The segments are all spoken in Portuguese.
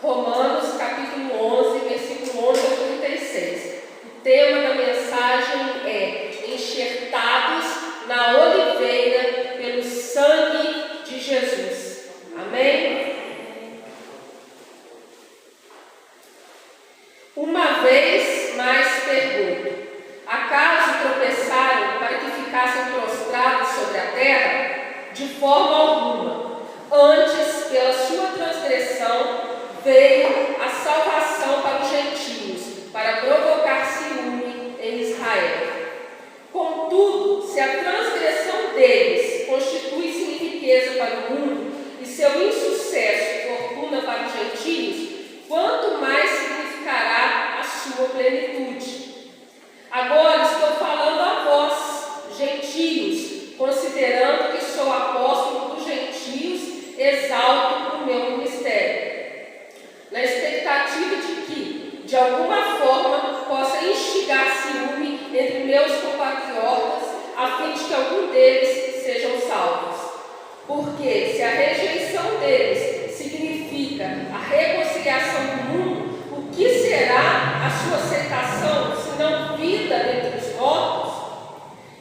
Romanos capítulo 11, versículo 11 a 36. O tema da mensagem é enxertados na oliveira pelo sangue de Jesus. Amém? Uma vez mais pergunto: acaso tropeçaram para que ficassem prostrados sobre a terra? De forma alguma. Antes, pela sua transgressão, veio a salvação para os gentios, para provocar ciúme em Israel. Contudo, se a transgressão deles constitui riqueza para o mundo e seu insucesso fortuna para os gentios, quanto mais significará a sua plenitude. Agora estou falando a vós, gentios, considerando que sou apóstolo dos gentios, exalto o meu ministério, na expectativa de que, de alguma forma, possa instigar ciúme entre meus compatriotas, a fim de que algum deles sejam salvos. Porque, se a rejeição deles significa a reconciliação do mundo, o que será a sua aceitação, se não vida entre os mortos?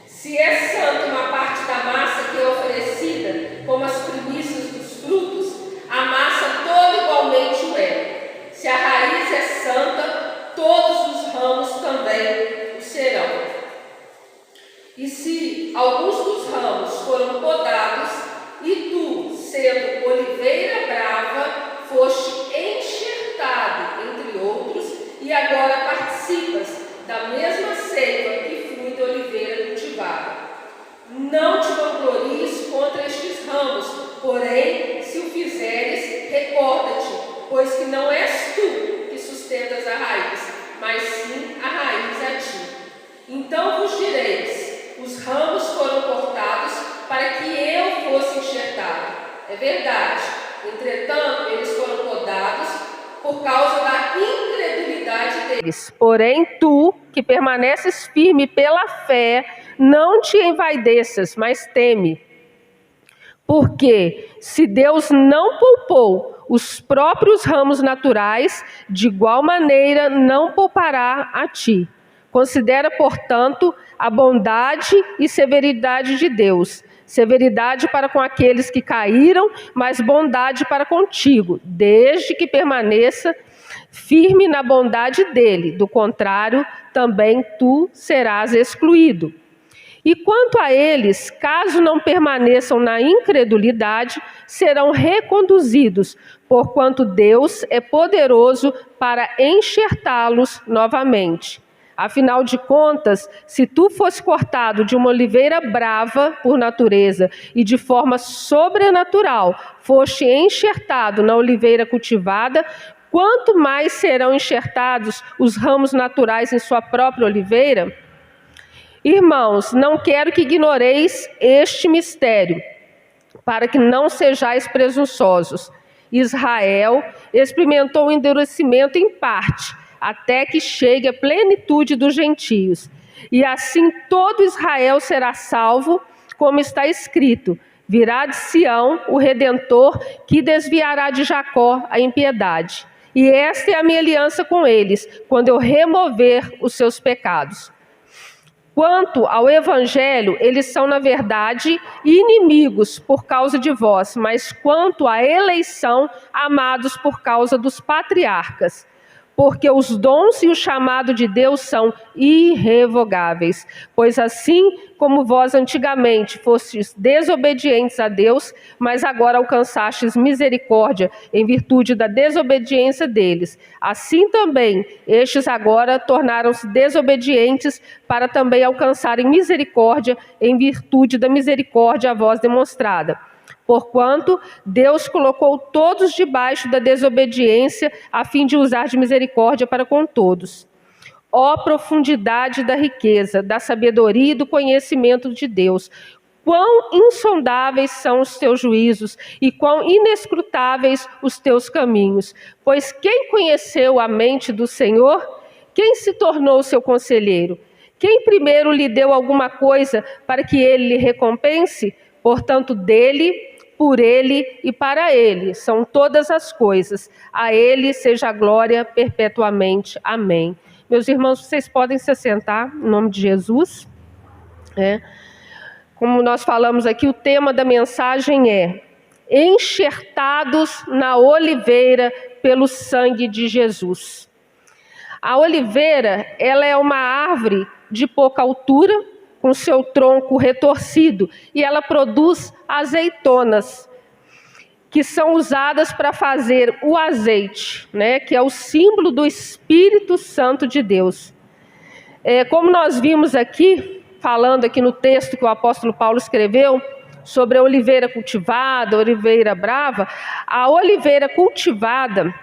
Se é santa uma parte da massa que é oferecida, como as primícias dos frutos, a massa toda igualmente o é. Se a raiz é santa, todos os ramos também o serão. E se alguns dos ramos foram podados, e tu, sendo oliveira brava, foste enxertado entre outros, e agora participas da mesma seiva que flui da oliveira cultivada. Não te vanglories contra estes ramos, porém, se o fizeres, recorda-te, pois que não és tu que sustentas a raiz, mas sim a raiz a ti. Então vos direis: os ramos foram cortados para que eu fosse enxertado. É verdade, entretanto, eles foram podados por causa da incredulidade deles. Porém, tu, que permaneces firme pela fé, não te envaideças, mas teme. Porque, se Deus não poupou os próprios ramos naturais, de igual maneira não poupará a ti. Considera, portanto, a bondade e severidade de Deus. Severidade para com aqueles que caíram, mas bondade para contigo, desde que permaneça firme na bondade dele. Do contrário, também tu serás excluído. E quanto a eles, caso não permaneçam na incredulidade, serão reconduzidos, porquanto Deus é poderoso para enxertá-los novamente. Afinal de contas, se tu fosse cortado de uma oliveira brava por natureza e de forma sobrenatural foste enxertado na oliveira cultivada, quanto mais serão enxertados os ramos naturais em sua própria oliveira? Irmãos, não quero que ignoreis este mistério, para que não sejais presunçosos. Israel experimentou o endurecimento em parte, até que chegue a plenitude dos gentios. E assim todo Israel será salvo, como está escrito: virá de Sião o Redentor, que desviará de Jacó a impiedade. E esta é a minha aliança com eles, quando eu remover os seus pecados. Quanto ao Evangelho, eles são, na verdade, inimigos por causa de vós, mas quanto à eleição, amados por causa dos patriarcas. Porque os dons e o chamado de Deus são irrevogáveis. Pois assim como vós antigamente fostes desobedientes a Deus, mas agora alcançastes misericórdia em virtude da desobediência deles, assim também estes agora tornaram-se desobedientes para também alcançarem misericórdia em virtude da misericórdia a vós demonstrada. Porquanto Deus colocou todos debaixo da desobediência, a fim de usar de misericórdia para com todos. Ó profundidade da riqueza, da sabedoria e do conhecimento de Deus! Quão insondáveis são os teus juízos e quão inescrutáveis os teus caminhos! Pois quem conheceu a mente do Senhor? Quem se tornou seu conselheiro? Quem primeiro lhe deu alguma coisa para que ele lhe recompense? Portanto, dele, por Ele e para Ele são todas as coisas. A Ele seja a glória perpetuamente. Amém. Meus irmãos, vocês podem se assentar, em nome de Jesus. Como nós falamos aqui, o tema da mensagem é: enxertados na oliveira pelo sangue de Jesus. A oliveira, ela é uma árvore de pouca altura, com seu tronco retorcido, e ela produz azeitonas, que são usadas para fazer o azeite, que é o símbolo do Espírito Santo de Deus. Como nós vimos aqui, falando aqui no texto que o apóstolo Paulo escreveu, sobre a oliveira cultivada, a oliveira brava, a oliveira cultivada,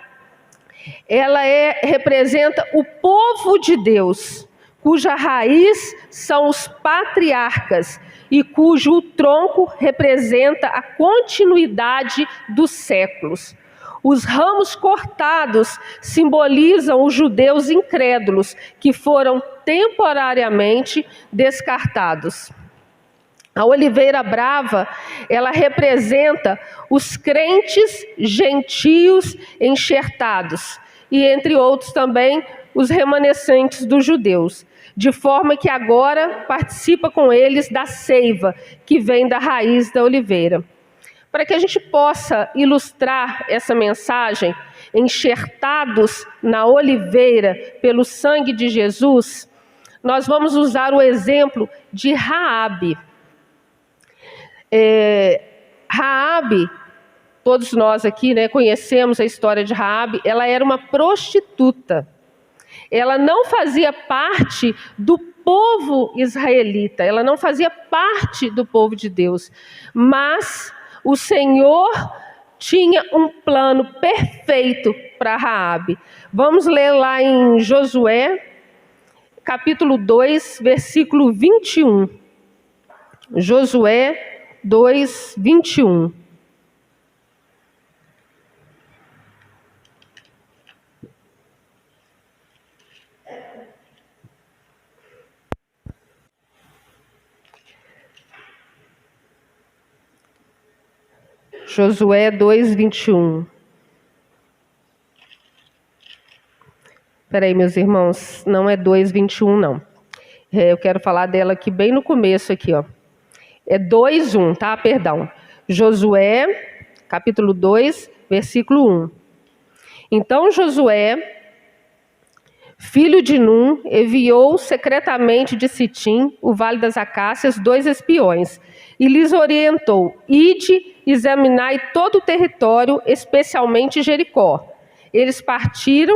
ela representa o povo de Deus, cuja raiz são os patriarcas e cujo tronco representa a continuidade dos séculos. Os ramos cortados simbolizam os judeus incrédulos que foram temporariamente descartados. A oliveira brava, ela representa os crentes gentios enxertados e, entre outros também, os remanescentes dos judeus, de forma que agora participa com eles da seiva que vem da raiz da oliveira. Para que a gente possa ilustrar essa mensagem, enxertados na oliveira pelo sangue de Jesus, nós vamos usar o exemplo de Raabe. Raabe, todos nós aqui conhecemos a história de Raabe. Ela era uma prostituta. Ela não fazia parte do povo israelita, ela não fazia parte do povo de Deus, mas o Senhor tinha um plano perfeito para Raabe. Vamos ler lá em Josué, capítulo 2, versículo 21. Josué 2, 21. Josué 2, 21. Espera aí, meus irmãos, não é 2, 21, não. Eu quero falar dela aqui bem no começo, aqui, ó. É 2, 1, tá? Perdão. Josué, capítulo 2, versículo 1. Então Josué, filho de Num, enviou secretamente de Sitim, o vale das Acácias, 2 espiões, e lhes orientou: ide, examinai todo o território, especialmente Jericó. Eles partiram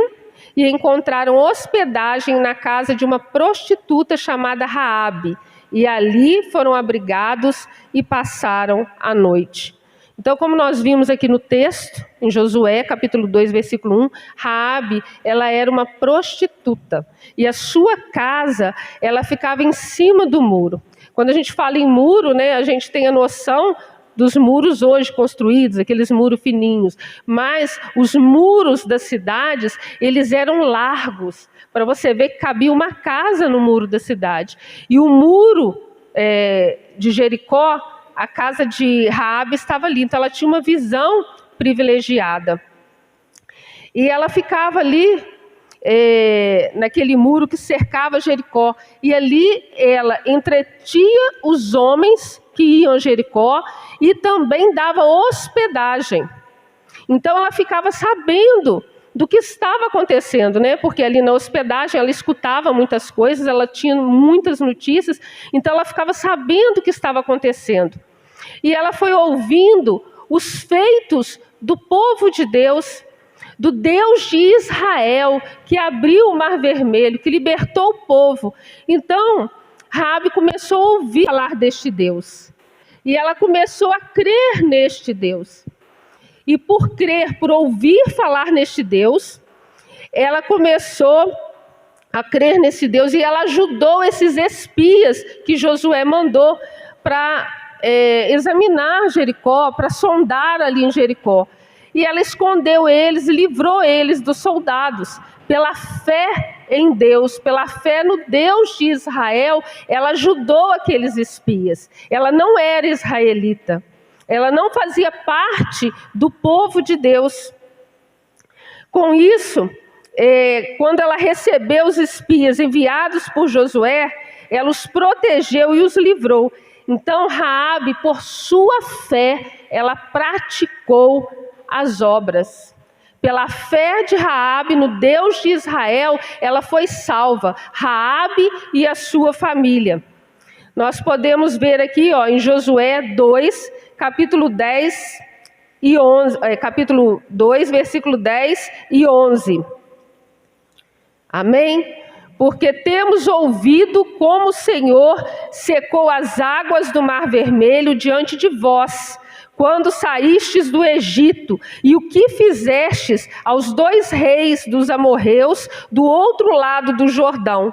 e encontraram hospedagem na casa de uma prostituta chamada Raabe, e ali foram abrigados e passaram a noite. Então, como nós vimos aqui no texto, em Josué, capítulo 2, versículo 1, Raabe, ela era uma prostituta. E a sua casa, ela ficava em cima do muro. Quando a gente fala em muro, a gente tem a noção dos muros hoje construídos, aqueles muros fininhos. Mas os muros das cidades, eles eram largos, para você ver que cabia uma casa no muro da cidade. E o muro de Jericó, a casa de Raabe estava ali, então ela tinha uma visão privilegiada. E ela ficava ali, naquele muro que cercava Jericó, e ali ela entretinha os homens que iam a Jericó e também dava hospedagem. Então ela ficava sabendo do que estava acontecendo, porque ali na hospedagem ela escutava muitas coisas, ela tinha muitas notícias, então ela ficava sabendo o que estava acontecendo. E ela foi ouvindo os feitos do povo de Deus, do Deus de Israel, que abriu o Mar Vermelho, que libertou o povo. Então, Raabe começou a ouvir falar deste Deus. E ela começou a crer neste Deus. E por crer, por ouvir falar neste Deus, ela começou a crer nesse Deus e ela ajudou esses espias que Josué mandou para examinar Jericó, para sondar ali em Jericó. E ela escondeu eles e livrou eles dos soldados. Pela fé em Deus, pela fé no Deus de Israel, ela ajudou aqueles espias. Ela não era israelita, Ela não fazia parte do povo de Deus. Com isso, quando ela recebeu os espias enviados por Josué, ela os protegeu e os livrou. Então, Raabe, por sua fé, ela praticou as obras. Pela fé de Raabe no Deus de Israel, ela foi salva, Raabe e a sua família. Nós podemos ver aqui, em Josué 2, capítulo 10 e 11, capítulo 2, versículo 10 e 11. Amém? Porque temos ouvido como o Senhor secou as águas do Mar Vermelho diante de vós, quando saístes do Egito, e o que fizestes aos 2 reis dos amorreus do outro lado do Jordão,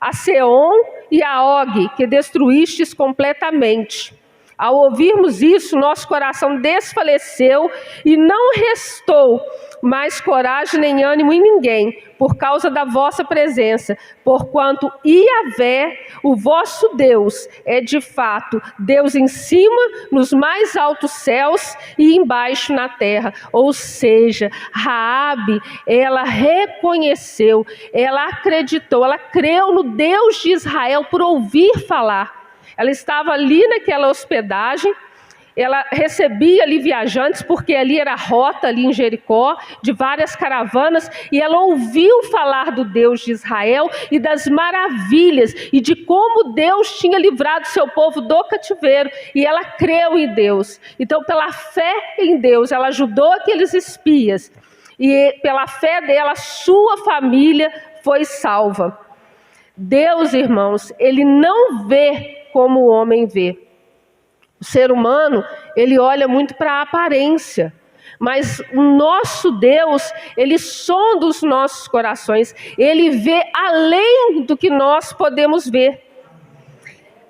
a Seom e a Og, que destruístes completamente. Ao ouvirmos isso, nosso coração desfaleceu e não restou mais coragem nem ânimo em ninguém, por causa da vossa presença, porquanto Iavé, o vosso Deus, é de fato Deus em cima, nos mais altos céus e embaixo na terra. Ou seja, Raabe, ela reconheceu, ela acreditou, ela creu no Deus de Israel por ouvir falar. Ela estava ali naquela hospedagem, ela recebia ali viajantes, porque ali era a rota, ali em Jericó, de várias caravanas, e ela ouviu falar do Deus de Israel e das maravilhas, e de como Deus tinha livrado seu povo do cativeiro, e ela creu em Deus. Então, pela fé em Deus, ela ajudou aqueles espias, e pela fé dela, sua família foi salva. Deus, irmãos, Ele não vê como o homem vê. O ser humano, ele olha muito para a aparência, mas o nosso Deus, Ele sonda os nossos corações, Ele vê além do que nós podemos ver.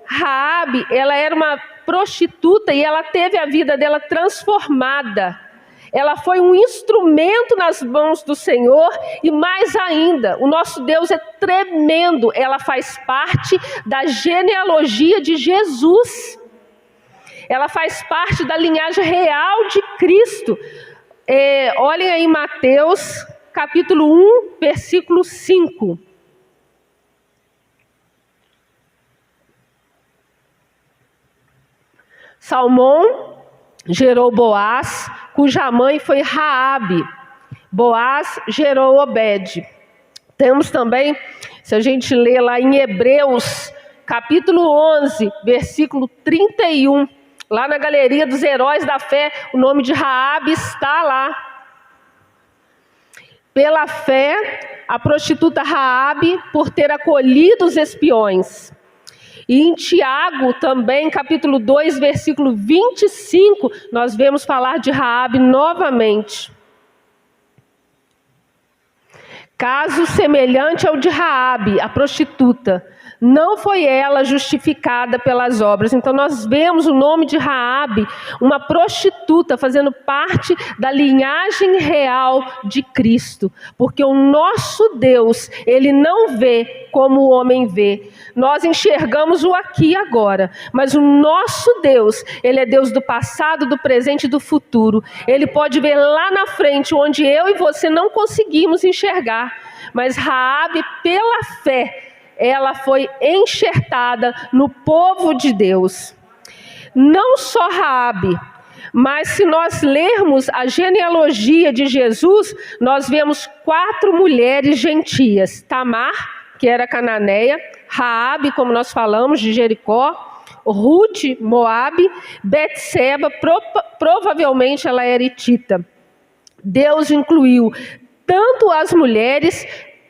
Raabe, ela era uma prostituta e ela teve a vida dela transformada. Ela foi um instrumento nas mãos do Senhor e mais ainda, o nosso Deus é tremendo. Ela faz parte da genealogia de Jesus. Ela faz parte da linhagem real de Cristo. Olhem aí Mateus, capítulo 1, versículo 5. Salmão gerou Boaz, cuja mãe foi Raabe. Boaz gerou Obed. Temos também, se a gente ler lá em Hebreus, capítulo 11, versículo 31, lá na galeria dos heróis da fé, o nome de Raabe está lá. Pela fé, a prostituta Raabe, por ter acolhido os espiões. E em Tiago também, capítulo 2, versículo 25, nós vemos falar de Raabe novamente. Caso semelhante ao de Raabe, a prostituta, não foi ela justificada pelas obras. Então nós vemos o nome de Raabe, uma prostituta, fazendo parte da linhagem real de Cristo. Porque o nosso Deus, Ele não vê como o homem vê. Nós enxergamos o aqui e agora. Mas o nosso Deus, Ele é Deus do passado, do presente e do futuro. Ele pode ver lá na frente, onde eu e você não conseguimos enxergar. Mas Raabe, pela fé, ela foi enxertada no povo de Deus. Não só Raabe, mas se nós lermos a genealogia de Jesus, nós vemos 4 mulheres gentias. Tamar, que era cananeia, Raabe, como nós falamos, de Jericó, Ruth, Moabe, Betseba, provavelmente ela era hitita. Deus incluiu tanto as mulheres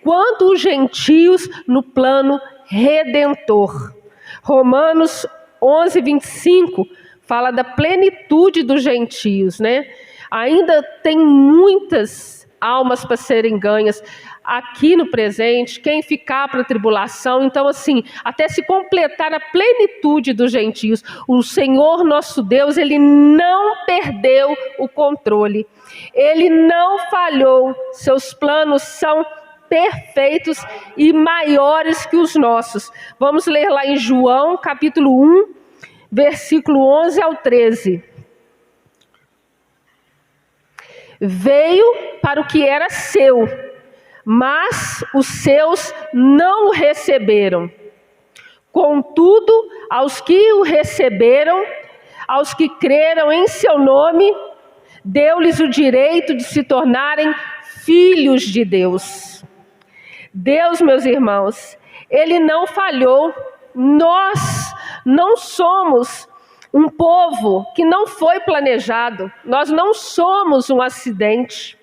quanto os gentios no plano redentor. Romanos 11, 25 fala da plenitude dos gentios, né? Ainda tem muitas almas para serem ganhas aqui no presente, quem ficar para a tribulação. Então, assim, até se completar a plenitude dos gentios, o Senhor nosso Deus, Ele não perdeu o controle. Ele não falhou. Seus planos são perfeitos e maiores que os nossos. Vamos ler lá em João, capítulo 1, versículo 11 ao 13. Veio para o que era seu, mas os seus não o receberam. Contudo, aos que o receberam, aos que creram em seu nome, deu-lhes o direito de se tornarem filhos de Deus. Deus, meus irmãos, Ele não falhou. Nós não somos um povo que não foi planejado. Nós não somos um acidente.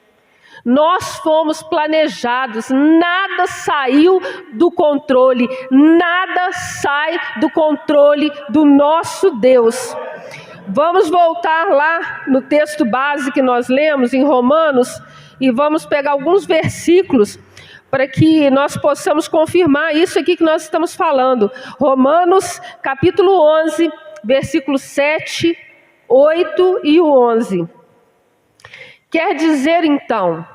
Nós fomos planejados. Nada saiu do controle. Nada sai do controle do nosso Deus. Vamos voltar lá no texto base que nós lemos em Romanos e vamos pegar alguns versículos para que nós possamos confirmar isso aqui que nós estamos falando. Romanos capítulo 11, versículos 7, 8 e 11. Quer dizer então,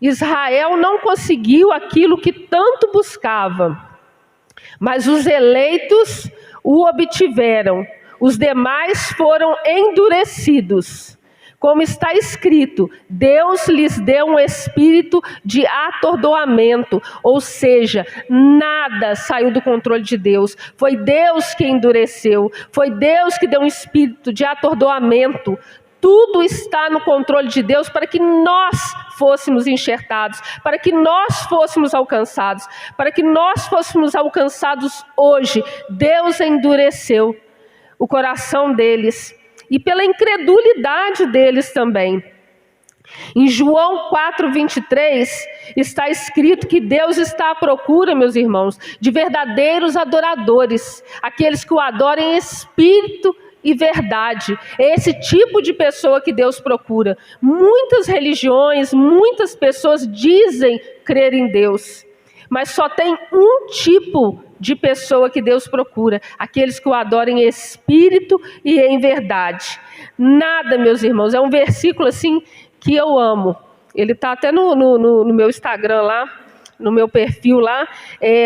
Israel não conseguiu aquilo que tanto buscava, mas os eleitos o obtiveram. Os demais foram endurecidos. Como está escrito, Deus lhes deu um espírito de atordoamento, ou seja, nada saiu do controle de Deus. Foi Deus que endureceu, foi Deus que deu um espírito de atordoamento. Tudo está no controle de Deus para que nós fôssemos enxertados, para que nós fôssemos alcançados, para que nós fôssemos alcançados hoje. Deus endureceu o coração deles e pela incredulidade deles também. Em João 4:23 está escrito que Deus está à procura, meus irmãos, de verdadeiros adoradores, aqueles que o adoram em espírito e verdade. É esse tipo de pessoa que Deus procura. Muitas religiões, muitas pessoas dizem crer em Deus, mas só tem um tipo de pessoa que Deus procura: aqueles que o adoram em espírito e em verdade. Nada, meus irmãos, é um versículo assim que eu amo. Ele está até no meu Instagram lá, no meu perfil lá,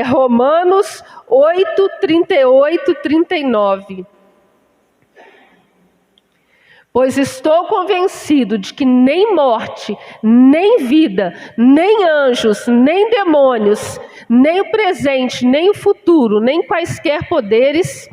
Romanos 8, 38, 39. Pois estou convencido de que nem morte, nem vida, nem anjos, nem demônios, nem o presente, nem o futuro, nem quaisquer poderes,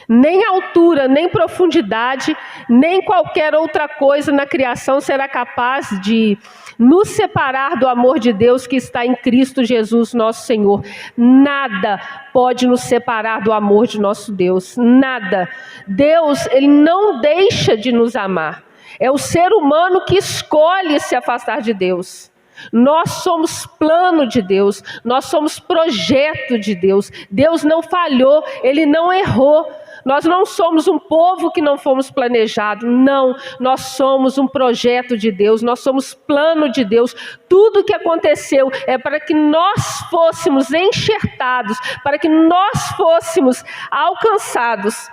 nem altura, nem profundidade, nem qualquer outra coisa na criação será capaz de nos separar do amor de Deus que está em Cristo Jesus, nosso Senhor. Nada pode nos separar do amor de nosso Deus, nada. Deus, Ele não deixa de nos amar. É o ser humano que escolhe se afastar de Deus. Nós somos plano de Deus, nós somos projeto de Deus. Deus não falhou, Ele não errou. Nós não somos um povo que não fomos planejados, não. Nós somos um projeto de Deus, nós somos plano de Deus. Tudo que aconteceu é para que nós fôssemos enxertados, para que nós fôssemos alcançados.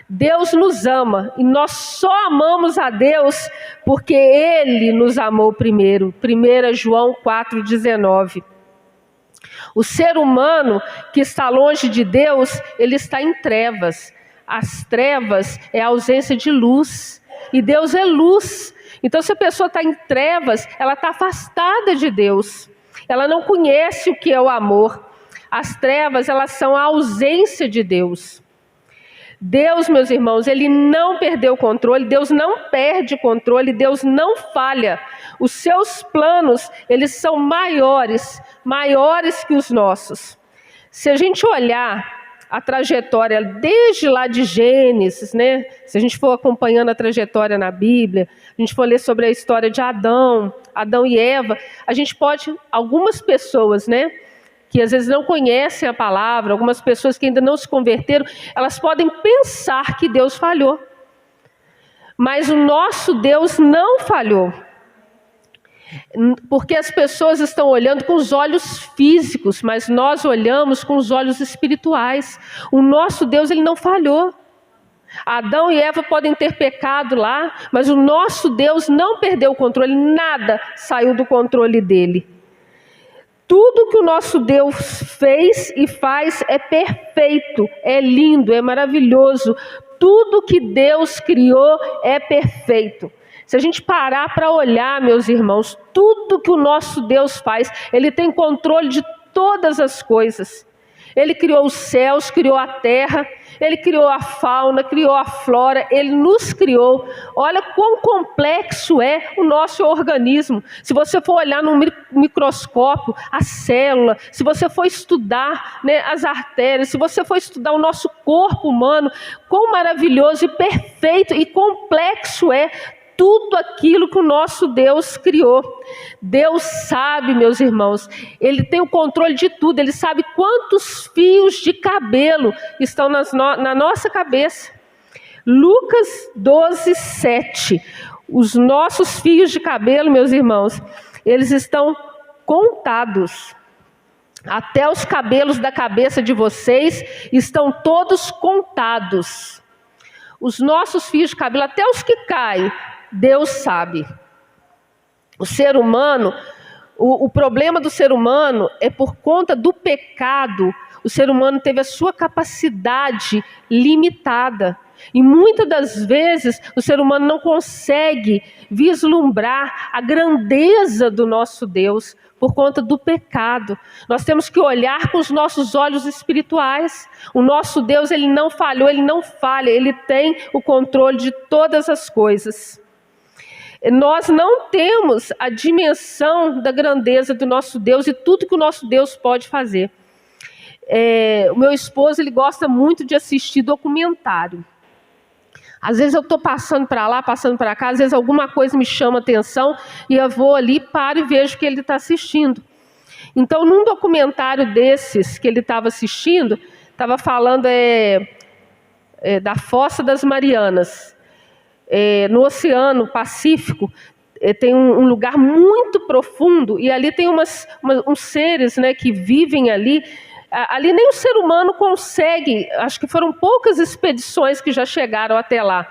Deus nos ama e nós só amamos a Deus porque Ele nos amou primeiro. 1 João 4,19. O ser humano que está longe de Deus, ele está em trevas. As trevas é a ausência de luz, e Deus é luz. Então, se a pessoa está em trevas, ela está afastada de Deus. Ela não conhece o que é o amor. As trevas, elas são a ausência de Deus. Deus, meus irmãos, Ele não perdeu o controle, Deus não perde o controle, Deus não falha. Os seus planos, eles são maiores que os nossos. Se a gente olhar a trajetória desde lá de Gênesis, né? Se a gente for acompanhando a trajetória na Bíblia, a gente for ler sobre a história de Adão e Eva, a gente pode, algumas pessoas, né, que às vezes não conhecem a palavra, algumas pessoas que ainda não se converteram, elas podem pensar que Deus falhou. Mas o nosso Deus não falhou. Porque as pessoas estão olhando com os olhos físicos, mas nós olhamos com os olhos espirituais. O nosso Deus, Ele não falhou. Adão e Eva podem ter pecado lá, mas o nosso Deus não perdeu o controle, nada saiu do controle dele. Tudo que o nosso Deus fez e faz é perfeito, é lindo, é maravilhoso. Tudo que Deus criou é perfeito. Se a gente parar para olhar, meus irmãos, tudo que o nosso Deus faz, Ele tem controle de todas as coisas. Ele criou os céus, criou a terra, Ele criou a fauna, criou a flora, Ele nos criou. Olha quão complexo é o nosso organismo. Se você for olhar no microscópio, a célula, se você for estudar, né, as artérias, se você for estudar o nosso corpo humano, quão maravilhoso e perfeito e complexo é tudo aquilo que o nosso Deus criou. Deus sabe, meus irmãos, Ele tem o controle de tudo. Ele sabe quantos fios de cabelo estão na nossa cabeça. Lucas 12:7. Os nossos fios de cabelo, meus irmãos, eles estão contados. Até os cabelos da cabeça de vocês estão todos contados. Os nossos fios de cabelo, até os que caem, Deus sabe. O ser humano, o problema do ser humano é por conta do pecado. O ser humano teve a sua capacidade limitada. E muitas das vezes o ser humano não consegue vislumbrar a grandeza do nosso Deus por conta do pecado. Nós temos que olhar com os nossos olhos espirituais. O nosso Deus, Ele não falhou, Ele não falha, Ele tem o controle de todas as coisas. Nós não temos a dimensão da grandeza do nosso Deus e tudo que o nosso Deus pode fazer. O meu esposo, ele gosta muito de assistir documentário. Às vezes eu estou passando para lá, passando para cá, às vezes alguma coisa me chama a atenção e eu vou ali, paro e vejo o que ele está assistindo. Então, num documentário desses que ele estava assistindo, estava falando da Fossa das Marianas. No Oceano Pacífico, tem um lugar muito profundo e ali tem uns seres, né, que vivem ali. Ali nem o ser humano consegue, acho que foram poucas expedições que já chegaram até lá.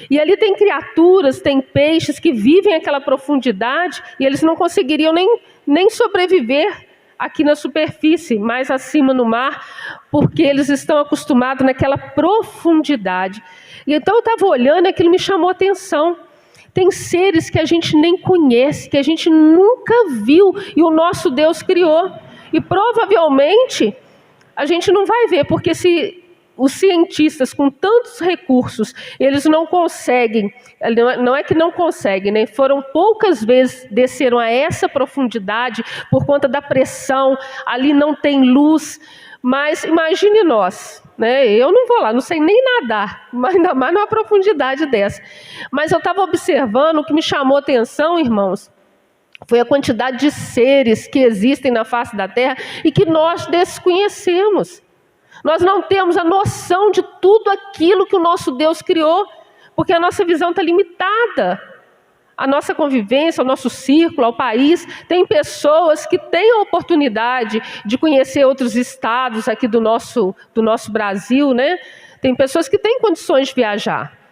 E ali tem criaturas, tem peixes que vivem aquela profundidade e eles não conseguiriam nem sobreviver aqui na superfície, mais acima no mar, porque eles estão acostumados naquela profundidade. E então eu estava olhando e aquilo me chamou a atenção. Tem seres que a gente nem conhece, que a gente nunca viu e o nosso Deus criou. E provavelmente a gente não vai ver, porque se os cientistas com tantos recursos, eles não conseguem, não é que não conseguem, né? Foram poucas vezes desceram a essa profundidade por conta da pressão, ali não tem luz, mas imagine nós, né? Eu não vou lá, não sei nem nadar, mas ainda mais numa profundidade dessa. Mas eu estava observando, o que me chamou a atenção, irmãos, foi a quantidade de seres que existem na face da terra e que nós desconhecemos. Nós não temos a noção de tudo aquilo que o nosso Deus criou, porque a nossa visão está limitada. A nossa convivência, o nosso círculo, ao país. Tem pessoas que têm a oportunidade de conhecer outros estados aqui do nosso Brasil, né? Tem pessoas que têm condições de viajar.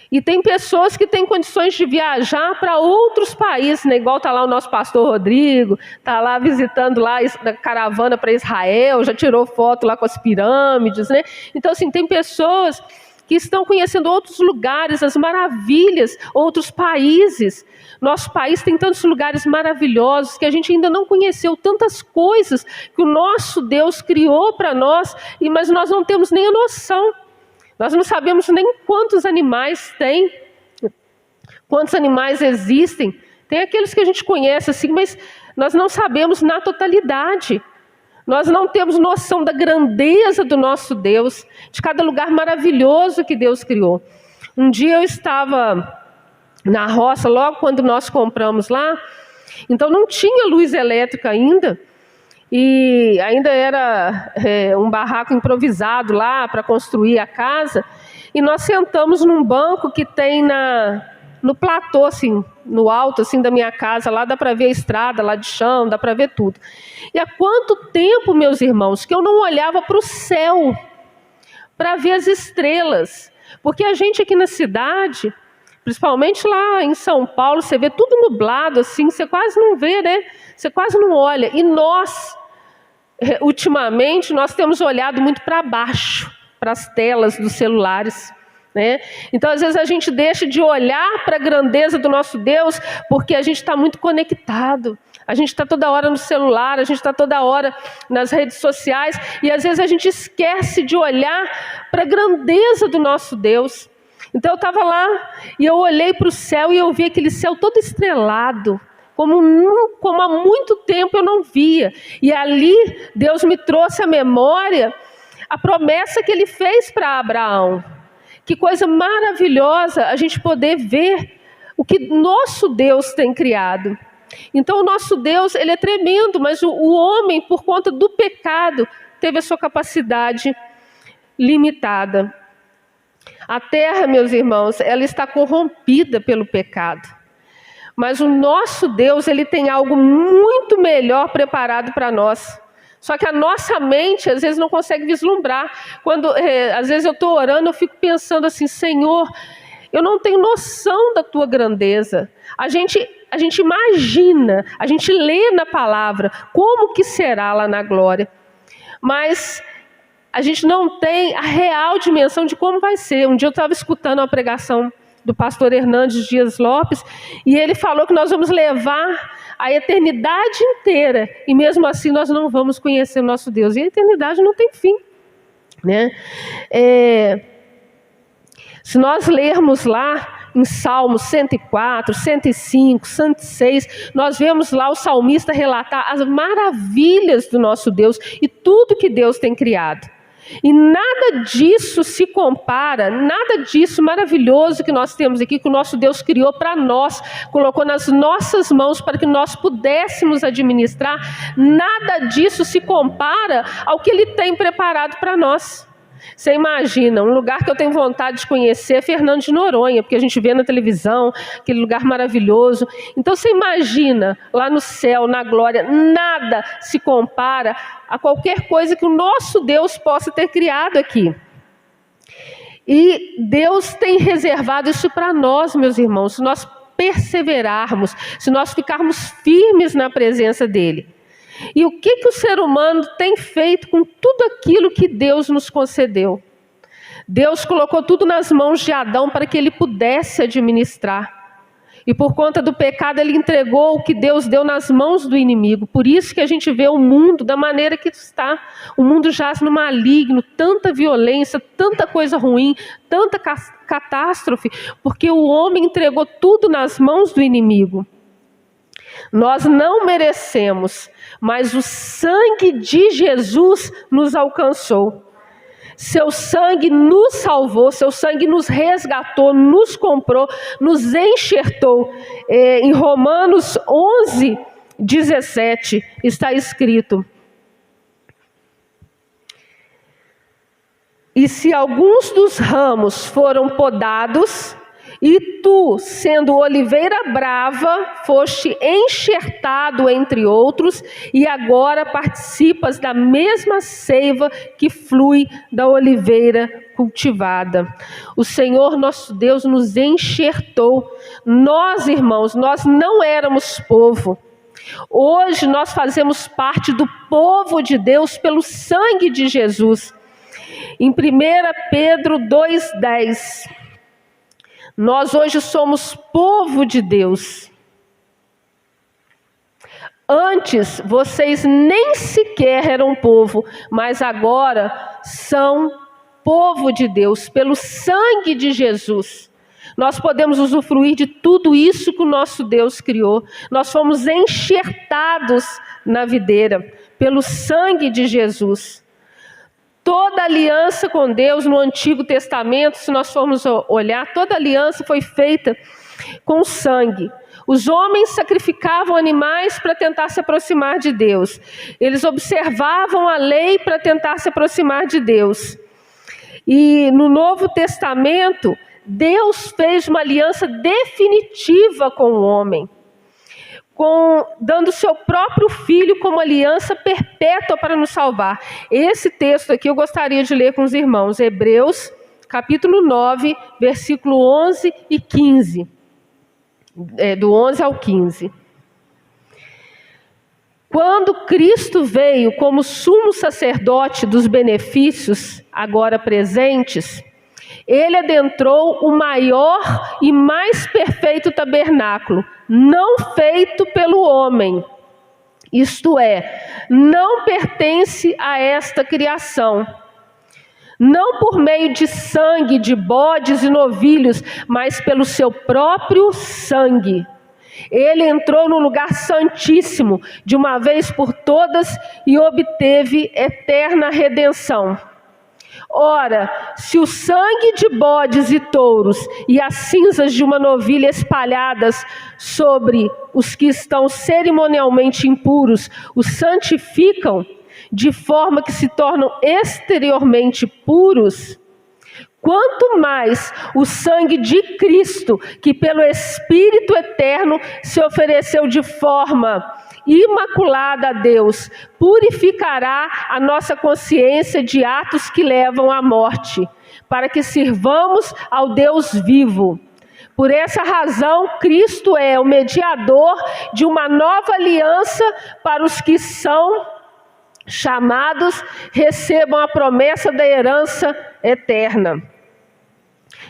E tem pessoas que têm condições de viajar para outros países, né? Igual está lá o nosso pastor Rodrigo, está lá visitando lá a caravana para Israel, já tirou foto lá com as pirâmides, né? Então, assim, tem pessoas que estão conhecendo outros lugares, as maravilhas, outros países. Nosso país tem tantos lugares maravilhosos que a gente ainda não conheceu, tantas coisas que o nosso Deus criou para nós, mas nós não temos nem a noção. Nós não sabemos nem quantos animais tem, quantos animais existem. Tem aqueles que a gente conhece assim, mas nós não sabemos na totalidade. Nós não temos noção da grandeza do nosso Deus, de cada lugar maravilhoso que Deus criou. Um dia eu estava na roça, logo quando nós compramos lá, então não tinha luz elétrica ainda, e ainda era um barraco improvisado lá para construir a casa, e nós sentamos num banco que tem no platô, assim, no alto assim, da minha casa, lá dá para ver a estrada, lá de chão, dá para ver tudo. E há quanto tempo, meus irmãos, que eu não olhava para o céu, para ver as estrelas, porque a gente aqui na cidade, principalmente lá em São Paulo, você vê tudo nublado, assim, você quase não vê, né? Você quase não olha. E nós, ultimamente, nós temos olhado muito para baixo, para as telas dos celulares. né? Então, às vezes, a gente deixa de olhar para a grandeza do nosso Deus porque a gente está muito conectado. A gente está toda hora no celular, a gente está toda hora nas redes sociais e, às vezes, a gente esquece de olhar para a grandeza do nosso Deus. Então, eu estava lá e eu olhei para o céu e eu vi aquele céu todo estrelado, como há muito tempo eu não via. E ali, Deus me trouxe à memória a promessa que Ele fez para Abraão. Que coisa maravilhosa a gente poder ver o que nosso Deus tem criado. Então o nosso Deus, Ele é tremendo, mas o homem, por conta do pecado, teve a sua capacidade limitada. A terra, meus irmãos, ela está corrompida pelo pecado. Mas o nosso Deus, Ele tem algo muito melhor preparado para nós. Só que a nossa mente, às vezes, não consegue vislumbrar. Às vezes eu estou orando, eu fico pensando assim, Senhor, eu não tenho noção da Tua grandeza. A gente imagina, a gente lê na palavra, como que será lá na glória. Mas a gente não tem a real dimensão de como vai ser. Um dia eu estava escutando uma pregação do pastor Hernandes Dias Lopes, e ele falou que nós vamos levar a eternidade inteira, e mesmo assim nós não vamos conhecer o nosso Deus, e a eternidade não tem fim, né? Se nós lermos lá em Salmos 104, 105, 106, nós vemos lá o salmista relatar as maravilhas do nosso Deus, e tudo que Deus tem criado. E nada disso se compara, nada disso maravilhoso que nós temos aqui, que o nosso Deus criou para nós, colocou nas nossas mãos para que nós pudéssemos administrar, nada disso se compara ao que Ele tem preparado para nós. Você imagina, um lugar que eu tenho vontade de conhecer é Fernando de Noronha, porque a gente vê na televisão, aquele lugar maravilhoso. Então você imagina, lá no céu, na glória, nada se compara a qualquer coisa que o nosso Deus possa ter criado aqui. E Deus tem reservado isso para nós, meus irmãos, se nós perseverarmos, se nós ficarmos firmes na presença dEle. E o que o ser humano tem feito com tudo aquilo que Deus nos concedeu? Deus colocou tudo nas mãos de Adão para que ele pudesse administrar. E por conta do pecado ele entregou o que Deus deu nas mãos do inimigo. Por isso que a gente vê o mundo da maneira que está. O mundo jaz no maligno, tanta violência, tanta coisa ruim, tanta catástrofe, porque o homem entregou tudo nas mãos do inimigo. Nós não merecemos, mas o sangue de Jesus nos alcançou. Seu sangue nos salvou, seu sangue nos resgatou, nos comprou, nos enxertou. Em Romanos 11, 17 está escrito: e se alguns dos ramos foram podados, e tu, sendo oliveira brava, foste enxertado entre outros, e agora participas da mesma seiva que flui da oliveira cultivada. O Senhor nosso Deus nos enxertou. Nós, irmãos, nós não éramos povo. Hoje nós fazemos parte do povo de Deus pelo sangue de Jesus. Em 1 Pedro 2,10... nós hoje somos povo de Deus. Antes vocês nem sequer eram povo, mas agora são povo de Deus, pelo sangue de Jesus. Nós podemos usufruir de tudo isso que o nosso Deus criou. Nós fomos enxertados na videira, pelo sangue de Jesus. Toda aliança com Deus no Antigo Testamento, se nós formos olhar, toda aliança foi feita com sangue. Os homens sacrificavam animais para tentar se aproximar de Deus. Eles observavam a lei para tentar se aproximar de Deus. E no Novo Testamento, Deus fez uma aliança definitiva com o homem, dando seu próprio Filho como aliança perpétua para nos salvar. Esse texto aqui eu gostaria de ler com os irmãos. Hebreus, capítulo 9, versículo 11 e 15. Do 11 ao 15. Quando Cristo veio como sumo sacerdote dos benefícios agora presentes, Ele adentrou o maior e mais perfeito tabernáculo, não feito pelo homem. Isto é, não pertence a esta criação. Não por meio de sangue de bodes e novilhos, mas pelo seu próprio sangue. Ele entrou no lugar santíssimo de uma vez por todas e obteve eterna redenção. Ora, se o sangue de bodes e touros e as cinzas de uma novilha espalhadas sobre os que estão cerimonialmente impuros os santificam, de forma que se tornam exteriormente puros, quanto mais o sangue de Cristo, que pelo Espírito Eterno se ofereceu de forma imaculada a Deus, purificará a nossa consciência de atos que levam à morte, para que sirvamos ao Deus vivo. Por essa razão, Cristo é o mediador de uma nova aliança para os que são chamados, recebam a promessa da herança eterna.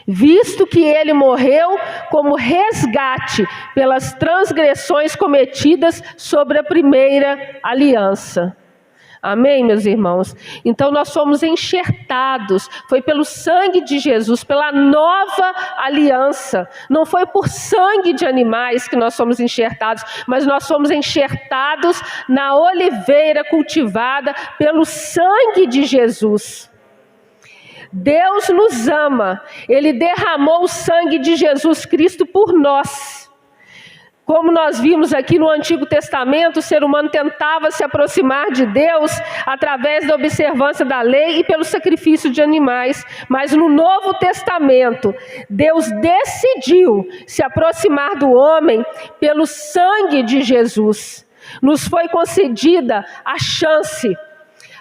Visto que ele morreu como resgate pelas transgressões cometidas sobre a primeira aliança. Amém, meus irmãos? Então nós fomos enxertados, foi pelo sangue de Jesus, pela nova aliança. Não foi por sangue de animais que nós fomos enxertados, mas nós fomos enxertados na oliveira cultivada pelo sangue de Jesus. Deus nos ama, Ele derramou o sangue de Jesus Cristo por nós. Como nós vimos aqui no Antigo Testamento, o ser humano tentava se aproximar de Deus através da observância da lei e pelo sacrifício de animais. Mas no Novo Testamento, Deus decidiu se aproximar do homem pelo sangue de Jesus. Nos foi concedida a chance.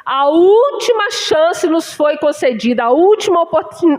A última chance nos foi concedida, a última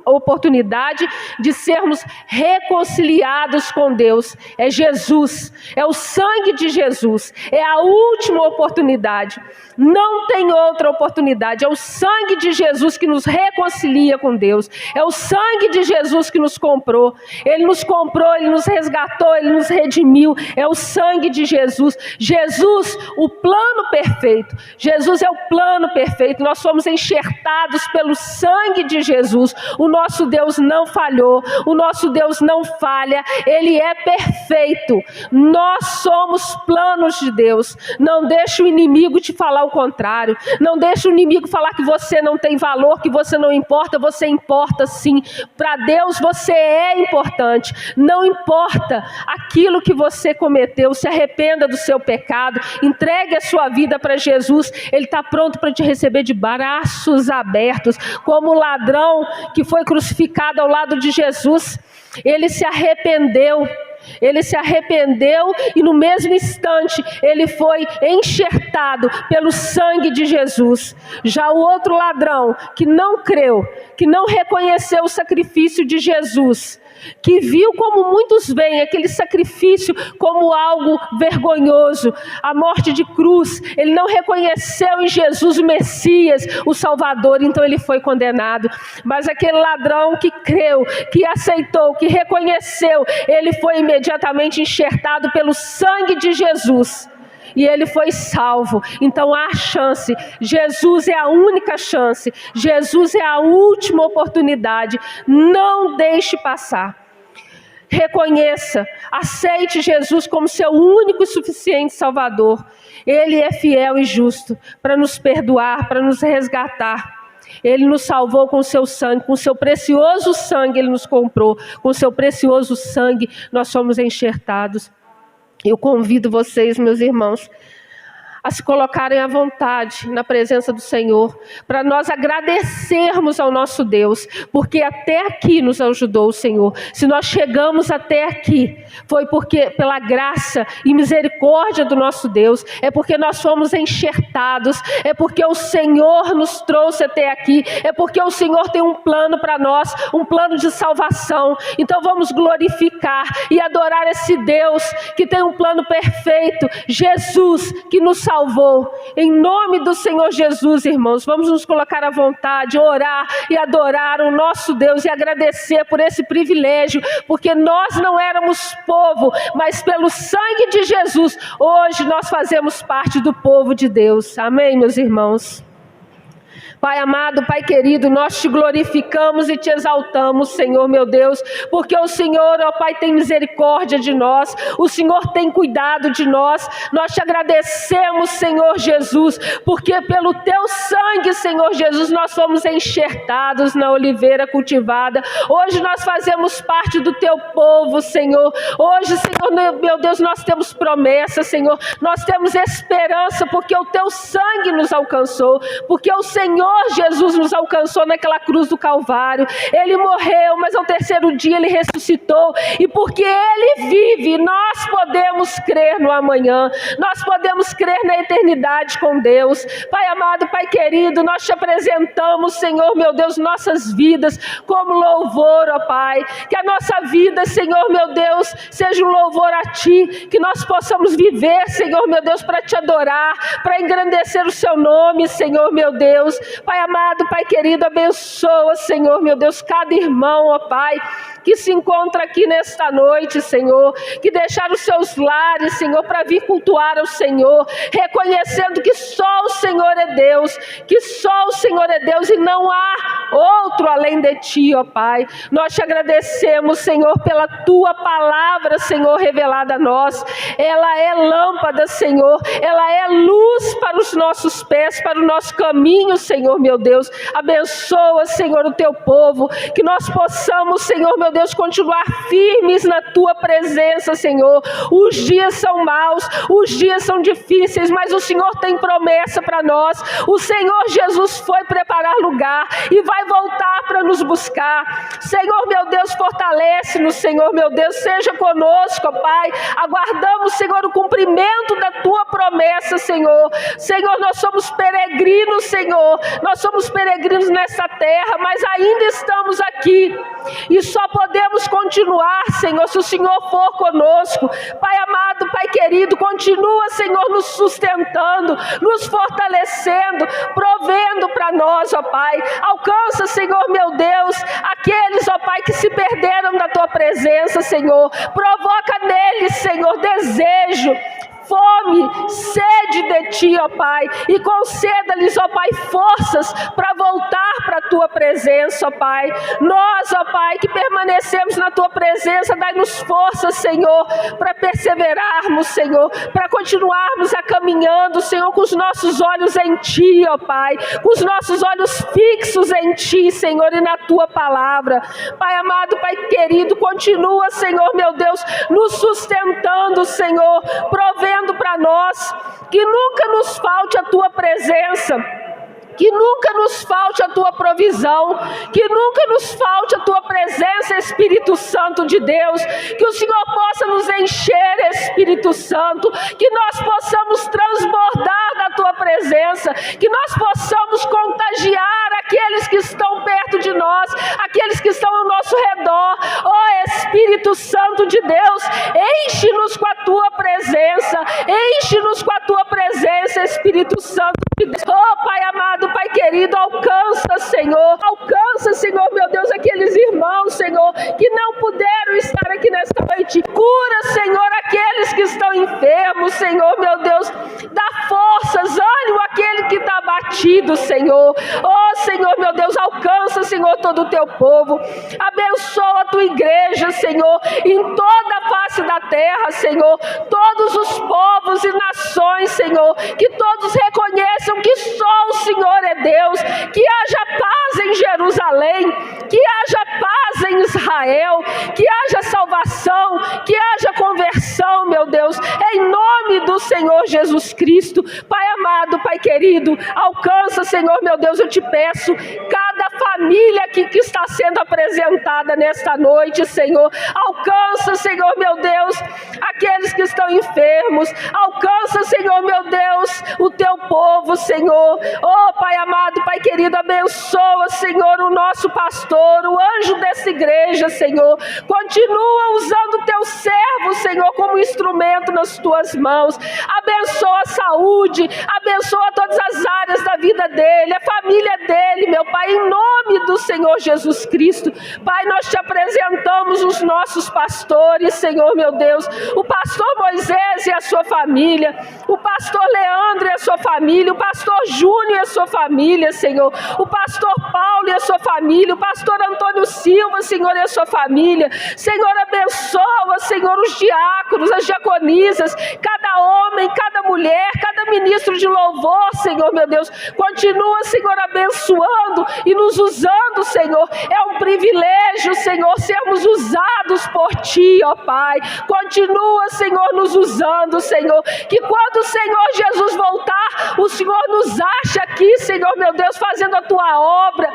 oportunidade de sermos reconciliados com Deus. É Jesus, é o sangue de Jesus, é a última oportunidade. Não tem outra oportunidade, é o sangue de Jesus que nos reconcilia com Deus. É o sangue de Jesus que nos comprou. Ele nos comprou, Ele nos resgatou, Ele nos redimiu. É o sangue de Jesus. Jesus, o plano perfeito. Jesus é o plano perfeito. Nós fomos enxertados pelo sangue de Jesus. O nosso Deus não falhou. O nosso Deus não falha. Ele é perfeito. Nós somos planos de Deus. Não deixe o inimigo te falar o contrário. Não deixe o inimigo falar que você não tem valor, que você não importa. Você importa sim. Para Deus você é importante. Não importa aquilo que você cometeu. Se arrependa do seu pecado. Entregue a sua vida para Jesus. Ele está pronto para te receber de braços abertos. Como o ladrão que foi crucificado ao lado de Jesus. Ele se arrependeu. Ele se arrependeu e no mesmo instante ele foi enxertado pelo sangue de Jesus. Já o outro ladrão que não creu, que não reconheceu o sacrifício de Jesus, que viu como muitos veem aquele sacrifício como algo vergonhoso, a morte de cruz, ele não reconheceu em Jesus o Messias, o Salvador, então ele foi condenado. Mas aquele ladrão que creu, que aceitou, que reconheceu, ele foi imediatamente enxertado pelo sangue de Jesus. E ele foi salvo. Então há chance. Jesus é a única chance. Jesus é a última oportunidade. Não deixe passar. Reconheça, aceite Jesus como seu único e suficiente Salvador. Ele é fiel e justo para nos perdoar, para nos resgatar. Ele nos salvou com o seu sangue, com o seu precioso sangue Ele nos comprou. Com o seu precioso sangue nós somos enxertados. Eu convido vocês, meus irmãos, a se colocarem à vontade na presença do Senhor, para nós agradecermos ao nosso Deus, porque até aqui nos ajudou o Senhor. Se nós chegamos até aqui, foi porque pela graça e misericórdia do nosso Deus, é porque nós fomos enxertados, é porque o Senhor nos trouxe até aqui, é porque o Senhor tem um plano para nós, um plano de salvação. Então vamos glorificar e adorar esse Deus que tem um plano perfeito, Jesus que nos salvou. Em nome do Senhor Jesus, irmãos, vamos nos colocar à vontade, orar e adorar o nosso Deus e agradecer por esse privilégio, porque nós não éramos povo, mas pelo sangue de Jesus, hoje nós fazemos parte do povo de Deus. Amém, meus irmãos? Pai amado, Pai querido, nós te glorificamos e te exaltamos, Senhor meu Deus, porque o Senhor, ó Pai, tem misericórdia de nós, o Senhor tem cuidado de nós. Nós te agradecemos, Senhor Jesus, porque pelo teu sangue, Senhor Jesus, nós fomos enxertados na oliveira cultivada. Hoje nós fazemos parte do teu povo, Senhor. Hoje, Senhor meu Deus, nós temos promessa, Senhor, nós temos esperança, porque o teu sangue nos alcançou, porque o Senhor Jesus nos alcançou naquela cruz do Calvário. Ele morreu, mas ao terceiro dia ele ressuscitou, e porque ele vive, nós podemos crer no amanhã, nós podemos crer na eternidade com Deus. Pai amado, Pai querido, nós te apresentamos, Senhor meu Deus, nossas vidas como louvor, ó Pai, que a nossa vida, Senhor meu Deus, seja um louvor a Ti, que nós possamos viver, Senhor meu Deus, para Te adorar, para engrandecer o Seu nome, Senhor meu Deus. Pai amado, Pai querido, abençoa, Senhor meu Deus, cada irmão, ó Pai, que se encontra aqui nesta noite, Senhor, que deixaram os seus lares, Senhor, para vir cultuar ao Senhor, reconhecendo que só o Senhor é Deus, que só o Senhor é Deus e não há outro além de Ti, ó Pai. Nós te agradecemos, Senhor, pela Tua palavra, Senhor, revelada a nós. Ela é lâmpada, Senhor, ela é luz para os nossos pés, para o nosso caminho, Senhor meu Deus. Abençoa, Senhor, o Teu povo, que nós possamos, Senhor meu Deus, continuar firmes na Tua presença, Senhor. Os dias são maus, os dias são difíceis, mas o Senhor tem promessa para nós. O Senhor Jesus foi preparar lugar e vai voltar para nos buscar. Senhor meu Deus, fortalece-nos, Senhor meu Deus, seja conosco, Pai. Aguardamos, Senhor, o cumprimento da Tua promessa, Senhor. Senhor, nós somos peregrinos, Senhor, nós somos peregrinos nessa terra, mas ainda estamos aqui e só podemos continuar, Senhor, se o Senhor for conosco. Pai amado, Pai querido, continua, Senhor, nos sustentando, nos fortalecendo, provendo para nós, ó Pai. Alcança, Senhor meu Deus, aqueles, ó Pai, que se perderam da Tua presença, Senhor. Provoca neles, Senhor, desejo, fome, sede de Ti, ó Pai, e conceda-lhes, ó Pai, forças para voltar para a Tua presença, ó Pai. Nós, ó Pai, que permanecemos na Tua presença, dai-nos forças, Senhor, para perseverarmos, Senhor, para continuarmos a caminhando, Senhor, com os nossos olhos em Ti, ó Pai, com os nossos olhos fixos em Ti, Senhor, e na Tua palavra. Pai amado, Pai querido, continua, Senhor meu Deus, nos sustentando, Senhor, provendo para nós, que nunca nos falte a Tua presença, que nunca nos falte a Tua provisão, que nunca nos falte a Tua presença, Espírito Santo de Deus, que o Senhor possa nos encher, Espírito Santo, que nós possamos transbordar da Tua presença, que nós possamos contagiar aqueles que estão perto de nós, aqueles que estão ao nosso redor. Ó Espírito Santo de Deus, enche-nos com a Tua presença, enche-nos com a Tua presença, Espírito Santo de Deus. Oh Pai amado, Pai querido, alcança, Senhor meu Deus, aqueles irmãos, Senhor, que não puderam estar aqui nesta noite. Cura, Senhor, aqueles que estão enfermos, Senhor meu Deus, dá forças, ânimo àquele que está abatido, Senhor. Oh Senhor meu Deus, alcança, Senhor, todo o Teu povo. Abençoa a Tua igreja, Senhor, em toda a face da terra, Senhor, todos os povos e nações, Senhor, que todos reconheçam que só o Senhor é Deus, que haja paz em Jerusalém, que haja paz em Israel, que haja salvação, que haja conversão, meu Deus, em nome do Senhor Jesus Cristo. Pai amado, Pai querido, alcança, Senhor meu Deus, eu te peço, cada família aqui que está sendo apresentada nesta noite, Senhor, alcança, Senhor meu Deus, aqueles que estão enfermos, alcança, Senhor meu Deus, o Teu povo, Senhor. Oh Pai amado, Pai querido, abençoa, Senhor, o nosso pastor, o anjo desse igreja, Senhor. Continua usando o teu servo, Senhor, como instrumento nas tuas mãos. Abençoa a saúde, abençoa todas as áreas da vida dele, a família dele, meu Pai, em nome do Senhor Jesus Cristo. Pai, nós te apresentamos os nossos pastores, Senhor, meu Deus, o pastor Moisés e a sua família, o pastor Leandro e a sua família, o pastor Júnior e a sua família, Senhor, o pastor Paulo e a sua família, o pastor Antônio Silva, Senhor, e a sua família. Senhor, abençoa, Senhor, os diáconos, as diaconisas, cada homem, cada mulher, cada ministro de louvor, Senhor, meu Deus. Continua, Senhor, abençoando e nos usando, Senhor. É um privilégio, Senhor, sermos usados por Ti, ó Pai. Continua, Senhor, nos usando, Senhor. Que quando o Senhor Jesus voltar, o Senhor nos ache aqui, Senhor, meu Deus, fazendo a Tua obra,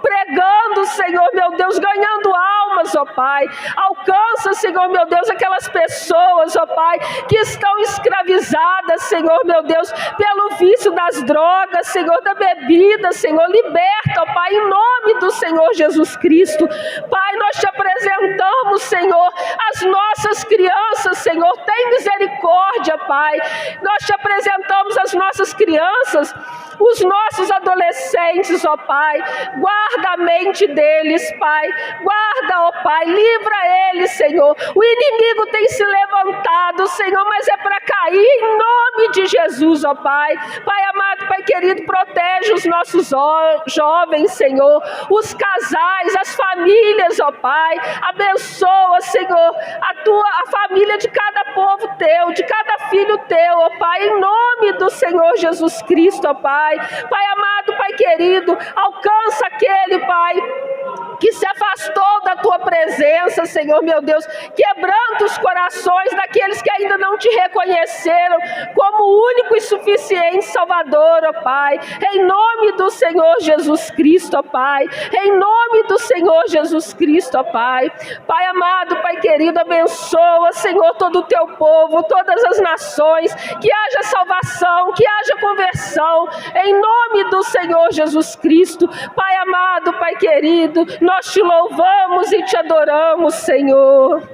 pregando, Senhor, meu Deus, ganhando almas, ó Pai. Alcança, Senhor, meu Deus, aquelas pessoas, ó Pai, que estão escravizadas, Senhor, meu Deus, pelo vício das drogas, Senhor, da bebida, Senhor. Liberta, ó Pai, em nome do Senhor Jesus Cristo. Pai, nós te apresentamos, Senhor, as nossas crianças, Senhor. Tem misericórdia, Pai. Nós te apresentamos as nossas crianças, os nossos adolescentes, ó Pai. Guarda a mente deles, Pai. Guarda, ó Pai. Livra eles, Senhor. O inimigo tem se levantado, Senhor, mas é para cair em nome de Jesus, ó Pai. Pai amado, Pai querido, protege os nossos jovens, Senhor. Os casais, as famílias, ó Pai. Abençoa, Senhor, a família de cada povo teu, de cada filho teu, ó Pai, em nome do Senhor Jesus Cristo, ó Pai. Pai amado, Pai querido, alcança aquele, Pai, que se afastou da Tua presença, Senhor, meu Deus. Quebranta os corações daqueles que ainda não Te reconheceram como o único e suficiente Salvador, ó Pai. Em nome do Senhor Jesus Cristo, ó Pai. Em nome do Senhor Jesus Cristo, ó Pai. Pai amado, Pai querido, abençoa, Senhor, todo o Teu povo, todas as nações. Que haja salvação, que haja conversão. Em nome do Senhor Jesus Cristo. Pai amado, Pai querido, nós Te louvamos e Te adoramos, Senhor.